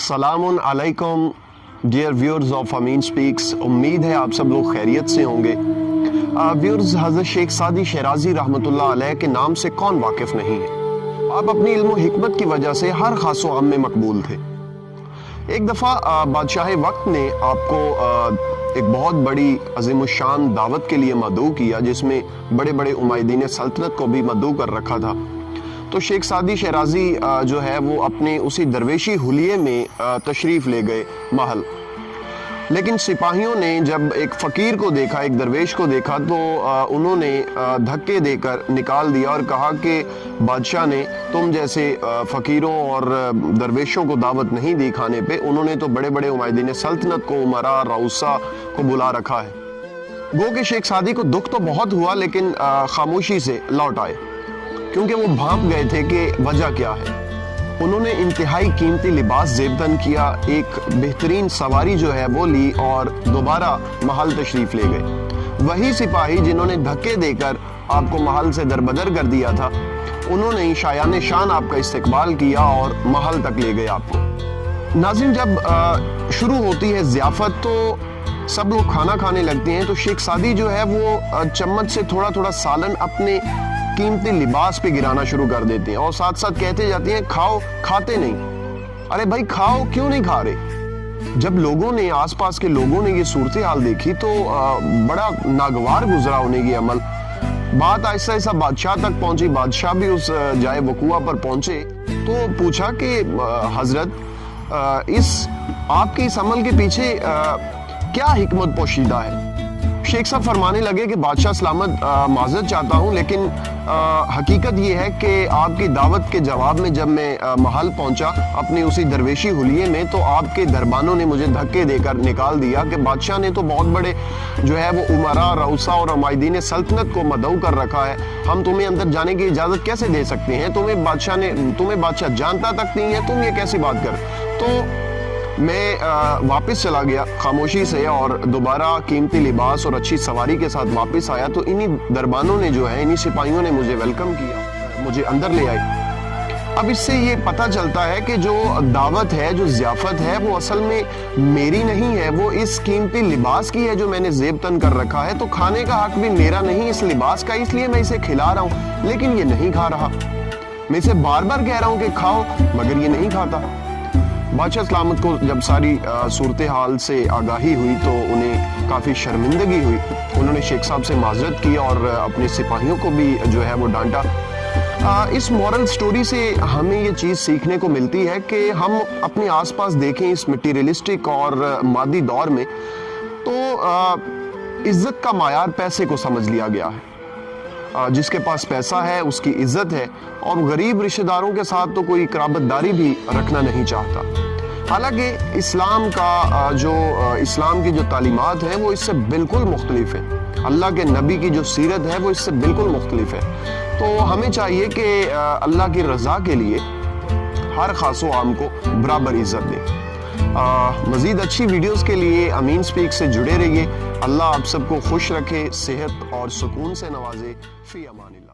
अस्सलाम अलैकुम dear viewers of Amin speaks. उम्मीद है आप सब लोग खैरियत से होंगे। व्यूअर्स, हज़रत शेख सादी शराजी रहमतुल्लाह अलैह के नाम से कौन वाकिफ़ नहीं है। आप अपनी इल्म व हिकमत की वजह से हर खास व आम में मकबूल थे। एक दफ़ा बादशाह वक्त ने आपको एक बहुत बड़ी अज़ीमुश्शान दावत के लिए मदऊ किया, जिसमें बड़े बड़े उमैदीन सल्तनत को भी मदऊ कर रखा था। तो शेख सादी शराजी जो है वो अपने उसी दरवेशी हुलिये में तशरीफ़ ले गए महल। लेकिन सिपाहियों ने जब एक फ़कीर को देखा, एक दरवेश को देखा, तो उन्होंने धक्के देकर निकाल दिया और कहा कि बादशाह ने तुम जैसे फ़कीरों और दरवेशों को दावत नहीं दी खाने पे, उन्होंने तो बड़े बड़े उमैदीन सल्तनत को, उमरा, रऊसा को बुला रखा है। गो कि शेख सादी को दुख तो बहुत हुआ, लेकिन खामोशी से लौट आए, क्योंकि वो भांप गए थे कि वजह क्या है। उन्होंने इंतहाई कीमती लिबास ज़ेबतन किया, एक बेहतरीन सवारी जो है वो ली और दोबारा महल तशरीफ़ ले गए। वही सिपाही जिन्होंने धक्के देकर आपको महल से दरबदर कर दिया था, उन्होंने शायान शान आपका इस्तकबाल किया और महल तक ले गए आपको। नाज़रीन, जब शुरू होती है ज़ियाफ़त तो सब लोग खाना खाने लगते हैं, तो शेख सादी जो है वो चम्मच से थोड़ा थोड़ा सालन अपने कीमती लिबास पे गिराना शुरू कर देते हैं और साथ साथ कहते जाते हैं खाओ, खाते नहीं। अरे भाई खाओ, क्यों नहीं खा रहे? जब लोगों ने, आसपास के लोगों ने ये सूरत हाल देखी तो बड़ा नागवार गुजरा उन्हें ये अमल। बात ऐसा ऐसा बादशाह तक पहुंची, बादशाह भी उस जाए वकूआ पर पहुंचे तो पूछा कि हजरत, इस आपके इस अमल के पीछे क्या हिकमत पोशीदा है? शेख साहब फरमाने लगे कि बादशाह सलामत, माजरत चाहता हूँ, लेकिन हकीकत ये है कि आपकी दावत के जवाब में जब मैं महल पहुंचा अपनी उसी दरवेशी हुलिये में, तो आपके दरबानों ने मुझे धक्के देकर निकाल दिया कि बादशाह ने तो बहुत बड़े जो है वो उमरा, रऊसा और उमैदीन सल्तनत को मदऊ कर रखा है, हम तुम्हें अंदर जाने की इजाज़त कैसे दे सकते हैं? तुम्हें बादशाह जानता तक नहीं है, तुम ये कैसी बात कर? तो मैं वापस चला गया खामोशी से और दोबारा कीमती लिबास और अच्छी सवारी के साथ वापस आया। तो इन्हीं दरबानों ने जो है, इन्हीं सिपाहियों ने मुझे वेलकम किया, मुझे अंदर ले आए। अब इससे ये पता चलता है कि जो दावत है, जो ज़ियाफ़त है, वो असल में मेरी नहीं है, वो इस कीमती लिबास की है जो मैंने ज़ेबतन कर रखा है। तो खाने का हक भी मेरा नहीं इस लिबास का, इसलिए मैं इसे खिला रहा हूँ, लेकिन ये नहीं खा रहा। मैं इसे बार बार कह रहा हूँ कि खाओ, मगर ये नहीं खाता। बादशाह सलामत को जब सारी सूरत हाल से आगाही हुई तो उन्हें काफ़ी शर्मिंदगी हुई। उन्होंने शेख साहब से माजरत की और अपने सिपाहियों को भी जो है वो डांटा। इस मॉरल स्टोरी से हमें ये चीज़ सीखने को मिलती है कि हम अपने आसपास देखें इस मटीरियलिस्टिक और मादी दौर में, तो इज़्ज़त का मायार पैसे को समझ लिया गया है। जिसके पास पैसा है उसकी इज्जत है, और गरीब रिश्तेदारों के साथ तो कोई कराबतदारी भी रखना नहीं चाहता। हालांकि इस्लाम की जो तालीमात हैं वो इससे बिल्कुल मुख्तलिफ है। अल्लाह के नबी की जो सीरत है वो इससे बिल्कुल मुख्तलिफ है। तो हमें चाहिए कि अल्लाह की रज़ा के लिए हर खास व आम को बराबर इज्जत दें। मज़ीद अच्छी वीडियोस के लिए अमीन स्पीक से जुड़े रहिए। अल्लाह आप सबको खुश रखे, सेहत और सुकून से नवाजे। फी अमानिल्लाह।